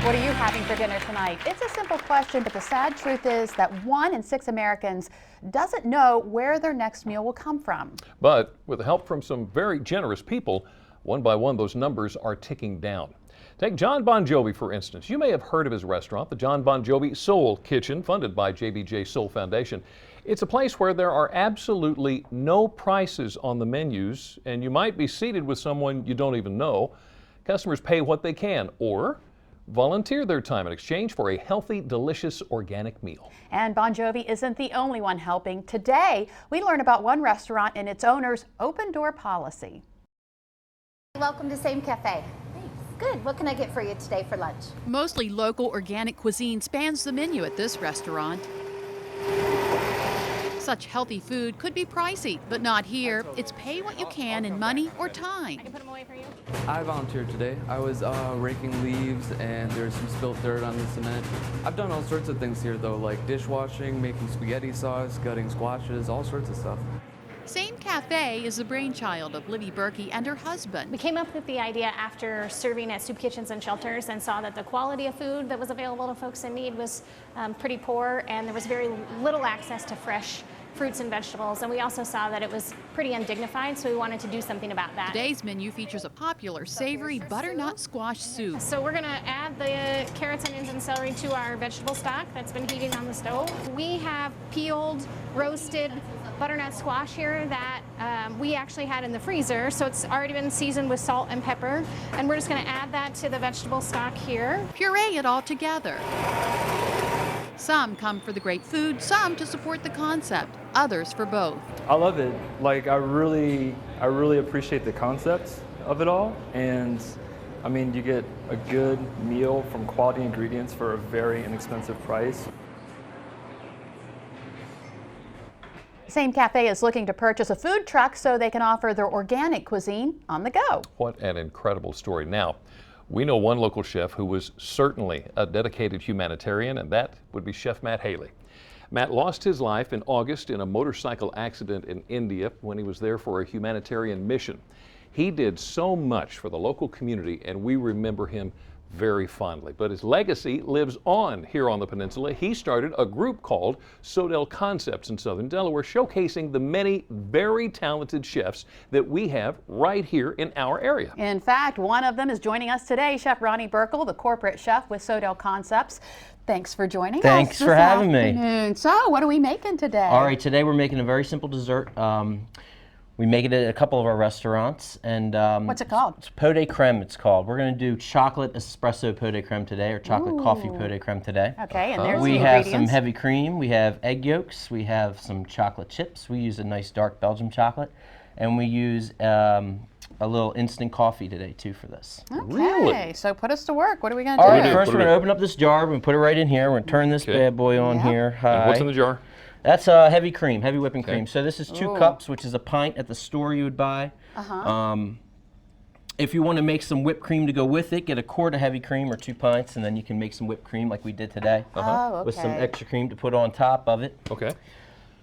What are you having for dinner tonight? It's a simple question, but the sad truth is that 1 in 6 Americans doesn't know where their next meal will come from. But with the help from some very generous people, one by one those numbers are ticking down. Take John Bon Jovi, for instance. You may have heard of his restaurant, the John Bon Jovi Soul Kitchen, funded by JBJ Soul Foundation. It's a place where there are absolutely no prices on the menus, and you might be seated with someone you don't even know. Customers pay what they can, or volunteer their time in exchange for a healthy, delicious, organic meal. And Bon Jovi isn't the only one helping. Today, we learn about one restaurant and its owner's open door policy. Welcome to Same Cafe. Thanks. Good. What can I get for you today for lunch? Mostly local organic cuisine spans the menu at this restaurant. Such healthy food could be pricey, but not here. It's pay what you can in money or time. I can put them away for you. I volunteered today. I was raking leaves and there's some spilt dirt on the cement. I've done all sorts of things here though, like dishwashing, making spaghetti sauce, gutting squashes, all sorts of stuff. Same Cafe is the brainchild of Libby Burkle and her husband. We came up with the idea after serving at soup kitchens and shelters and saw that the quality of food that was available to folks in need was pretty poor, and there was very little access to fresh fruits and vegetables, and we also saw that it was pretty undignified, so we wanted to do something about that. Today's menu features a popular savory butternut squash soup. So we're going to add the carrots, onions, and celery to our vegetable stock that's been heating on the stove. We have peeled, roasted butternut squash here that we actually had in the freezer, so it's already been seasoned with salt and pepper, and we're just going to add that to the vegetable stock here. Puree it all together. Some come for the great food, some to support the concept, others for both. I love it. Like, I really appreciate the concept of it all, and I mean, you get a good meal from quality ingredients for a very inexpensive price. Same Cafe is looking to purchase a food truck so they can offer their organic cuisine on the go. What an incredible story. Now, we know one local chef who was certainly a dedicated humanitarian, and that would be Chef Matt Haley. Matt lost his life in August in a motorcycle accident in India when he was there for a humanitarian mission. He did so much for the local community, and we remember him very fondly. But his legacy lives on here on the peninsula. He started a group called Sodell Concepts in Southern Delaware, showcasing the many very talented chefs that we have right here in our area. In fact, one of them is joining us today, Chef Ronnie Burkle, the corporate chef with Sodell Concepts. Thanks for joining us. Thanks for having me. So, what are we making today? All right, today we're making a very simple dessert. We make it at a couple of our restaurants, and what's it called? It's pot de creme. It's called. We're going to do chocolate espresso pot de creme today, or chocolate coffee pot de creme today. Okay, and there's we the have ingredients. some heavy cream. We have egg yolks. We have some chocolate chips. We use a nice dark Belgian chocolate, and we use a little instant coffee today too for this. Okay, Really? so put us to work. What are we going to All do? right, first we're going to open up this jar. We're going to put it right in here. We're going to turn this bad boy on here. And what's in the jar? That's heavy cream, heavy whipping cream. Okay. So this is 2 cups, which is a pint at the store you would buy. If you want to make some whipped cream to go with it, get a quart of heavy cream or 2 pints, and then you can make some whipped cream like we did today. With some extra cream to put on top of it. Okay.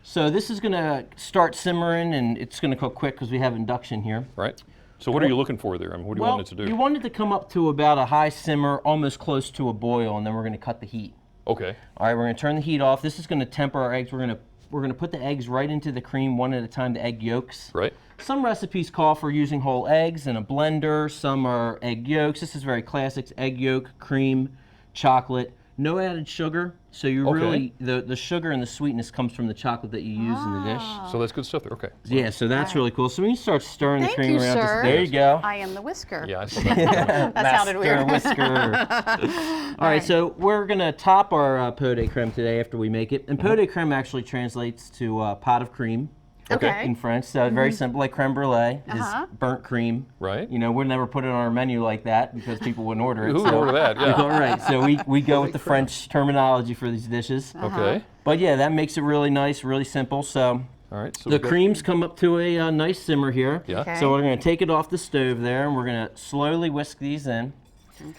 So this is going to start simmering, and it's going to cook quick because we have induction here. Right. So what are you looking for there? I mean, what do you want it to do? You want it to come up to about a high simmer, almost close to a boil, and then we're going to cut the heat. Okay. All right, we're going to turn the heat off. This is going to temper our eggs. We're going to put the eggs right into the cream one at a time, the egg yolks. Right. Some recipes call for using whole eggs in a blender. Some are egg yolks. This is very classic: egg yolk, cream, chocolate. No added sugar. So you really, the sugar and the sweetness comes from the chocolate that you use in the dish. So that's good stuff there. Okay. Yeah, so that's really cool. So when you start stirring the cream around, sir. there you go. I am the whisker. Yeah, I see that. That sounded weird. Whisker. All right, so we're going to top our pot de creme today after we make it. And pot de creme actually translates to pot of cream. Okay. In French, so very simple, like creme brulee is burnt cream. Right. You know, we'd never put it on our menu like that because people wouldn't order it. Who would order that? Yeah. All right, so we go with the French terminology for these dishes. Okay. But yeah, that makes it really nice, really simple. So All right. So the creams come up to a nice simmer here. Yeah. Okay. So we're going to take it off the stove there, and we're going to slowly whisk these in.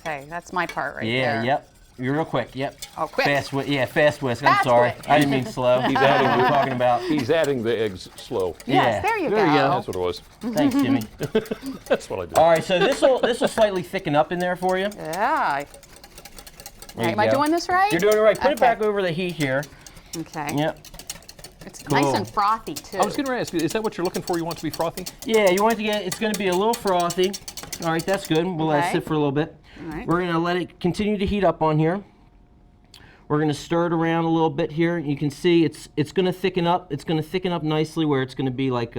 Okay, that's my part right there. Yeah, yep. You're real quick, yep. Oh, quick. Fast whisk, fast whisk. Fast I'm sorry. whisk. I didn't mean slow. He's adding what we're talking about. He's adding the eggs slow. Yes, there you go. That's what it was. Thanks, Jimmy. That's what I did. All right, so this will slightly thicken up in there for you. Yeah. There you Am I go. doing this right? You're doing it right. Put it Okay. back over the heat here. Okay. Yep. It's Cool. nice and frothy too. I was going to ask you, is that what you're looking for? You want it to be frothy? Yeah, you want it to get, it's going to be a little frothy. All right, that's good. We'll let it Okay. sit for a little bit. All right. We're going to let it continue to heat up on here. We're going to stir it around a little bit here. You can see it's going to thicken up. It's going to thicken up nicely where it's going to be like,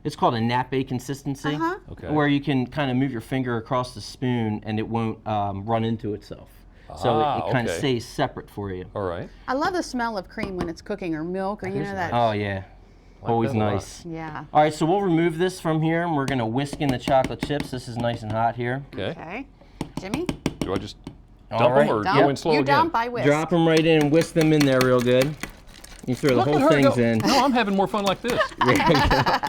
it's called a nappe consistency, Okay. where you can kind of move your finger across the spoon and it won't run into itself. So it kind of okay. stays separate for you. All right. I love the smell of cream when it's cooking, or milk, or you know that. Oh yeah, always that a lot. nice. Yeah. All right, so we'll remove this from here and we're going to whisk in the chocolate chips. This is nice and hot here. Okay. Okay. Jimmy? Do I just All dump right. them or Dump. go in slow You again? dump, I whisk. Drop them right in and whisk them in there real good. You throw the Look at whole her things go. in. No, I'm having more fun like this.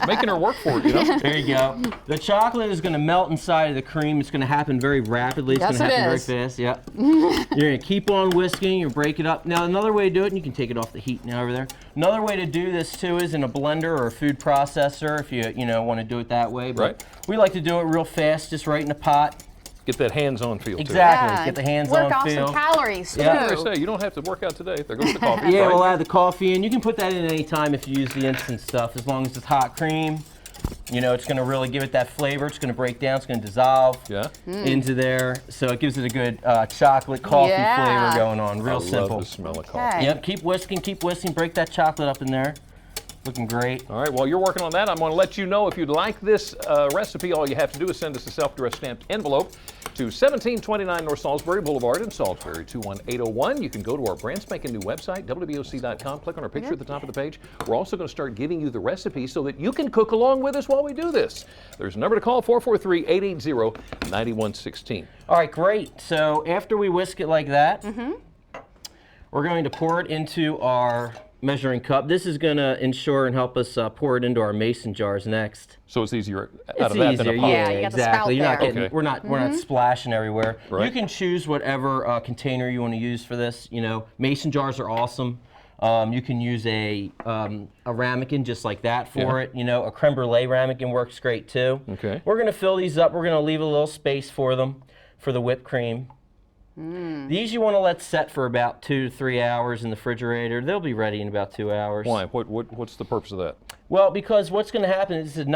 Making her work for it, you know? There you go. The chocolate is going to melt inside of the cream. It's going to happen very rapidly. It's Yes, going to it happen is. very fast. Yep. You're going to keep on whisking. You break it up. Now, another way to do it, and you can take it off the heat now over there. Another way to do this too is in a blender or a food processor, if you want to do it that way. But Right. we like to do it real fast, just right in the pot. Get that hands-on feel Exactly. Yeah, Get the hands-on work off feel. some calories too. Yeah. to it. Say, you don't have to work out today. There goes the coffee. Yeah, right? we'll add the coffee in. You can put that in any time if you use the instant stuff, as long as it's hot cream. You know, it's going to really give it that flavor. It's going to break down. It's going to dissolve Yeah. into there. So it gives it a good chocolate coffee Yeah. flavor going on. Real I simple. love the smell of coffee. Okay. Yep, keep whisking, break that chocolate up in there. Looking great. All right, while you're working on that, I'm going to let you know if you'd like this recipe, all you have to do is send us a self-addressed stamped envelope to 1729 North Salisbury Boulevard in Salisbury, 21801. You can go to our brand spanking new website, WBOC.com, click on our picture at the top of the page. We're also going to start giving you the recipe so that you can cook along with us while we do this. There's a number to call, 443-880-9116. All right, great. So after we whisk it like that, we're going to pour it into our measuring cup. This is going to ensure and help us pour it into our mason jars next. So it's easier out It's of that easier, than a pot. yeah, You got the spout exactly. You're not there. getting, Okay. we're not splashing everywhere. Right. You can choose whatever container you want to use for this. You know, mason jars are awesome. You can use a ramekin just like that for Yeah. it. You know, a creme brulee ramekin works great too. Okay. We're gonna fill these up. We're gonna leave a little space for them for the whipped cream. These you want to let set for about 2 to 3 hours in the refrigerator. They'll be ready in about 2 hours. Why? What's the purpose of that? Well, because what's going to happen is this is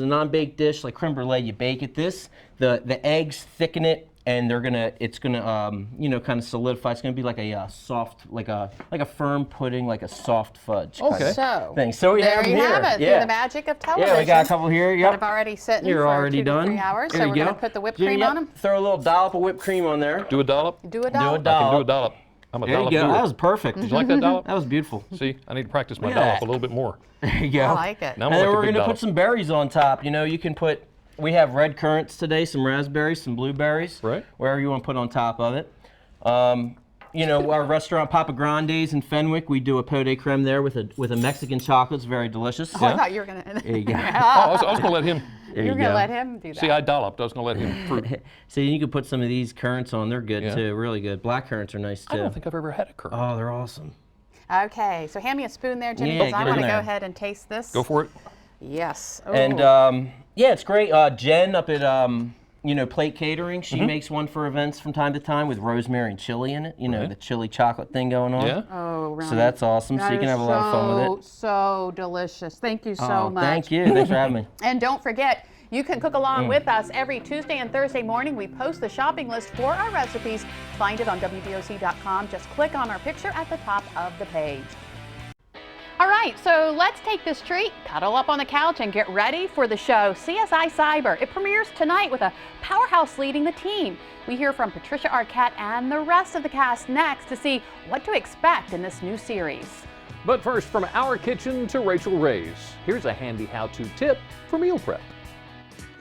a non-baked dish like creme brulee. You bake it. The eggs thicken it, and it's gonna kind of solidify. It's gonna be like a soft, like a firm pudding, like a soft fudge. kind Okay. of So thing. So we there have 'em you here. have it. Yeah. Through the magic of television. Yeah, we got a couple here. That Yep. have already sitting You're for already 2 to done. 3 hours. There So you we're going go. to put the whipped Jimmy, cream yep. on them. Throw a little dollop of whipped cream on there. Do a dollop? Do a Do a dollop. I can do a dollop. dollop. I'm a There you dollop go. doer. That was perfect. Did you like that dollop? That was beautiful. See, I need to practice my Look at dollop that. a little bit more. There you go. I like it. Now I'm And then gonna we're make a big going to dollop. put some berries on top. You know, you can put, we have red currants today, some raspberries, some blueberries. Right. Wherever you want to put on top of it. You know, our restaurant Papa Grande's in Fenwick, we do a pot de creme there with a Mexican chocolate. It's very delicious. Oh, I thought you were going to. There you go. Oh, I was going to let him. There You're you going to go. let him do that. See, I dolloped. I was going to let him fruit. See, you can put some of these currants on. They're good Yeah. too, really good. Black currants are nice too. I don't think I've ever had a currant. Oh, they're awesome. Okay, so hand me a spoon there, Jimmy, Yeah, because I get want in to go there. ahead and taste this. Go for it. Yes. And Ooh. yeah, it's great. Jen up at Plate Catering, she makes one for events from time to time with rosemary and chili in it. You know, Right. the chili chocolate thing going on. Yeah. Oh, Ronnie. So that's awesome. So That you can is have a lot of fun with it. So delicious. Thank you so Oh, much. thank you. Thanks for having me. And don't forget, you can cook along with us every Tuesday and Thursday morning. We post the shopping list for our recipes. Find it on WBOC.com. Just click on our picture at the top of the page. All right, so let's take this treat, cuddle up on the couch, and get ready for the show, CSI Cyber. It premieres tonight with a powerhouse leading the team. We hear from Patricia Arquette and the rest of the cast next to see what to expect in this new series. But first, from our kitchen to Rachel Ray's, here's a handy how-to tip for meal prep.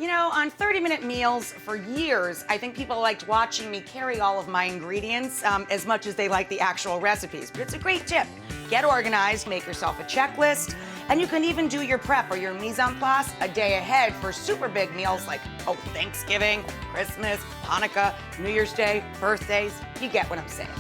You know, on 30-minute meals for years, I think people liked watching me carry all of my ingredients as much as they like the actual recipes. But it's a great tip. Get organized, make yourself a checklist, and you can even do your prep or your mise en place a day ahead for super big meals like, Thanksgiving, Christmas, Hanukkah, New Year's Day, birthdays. You get what I'm saying.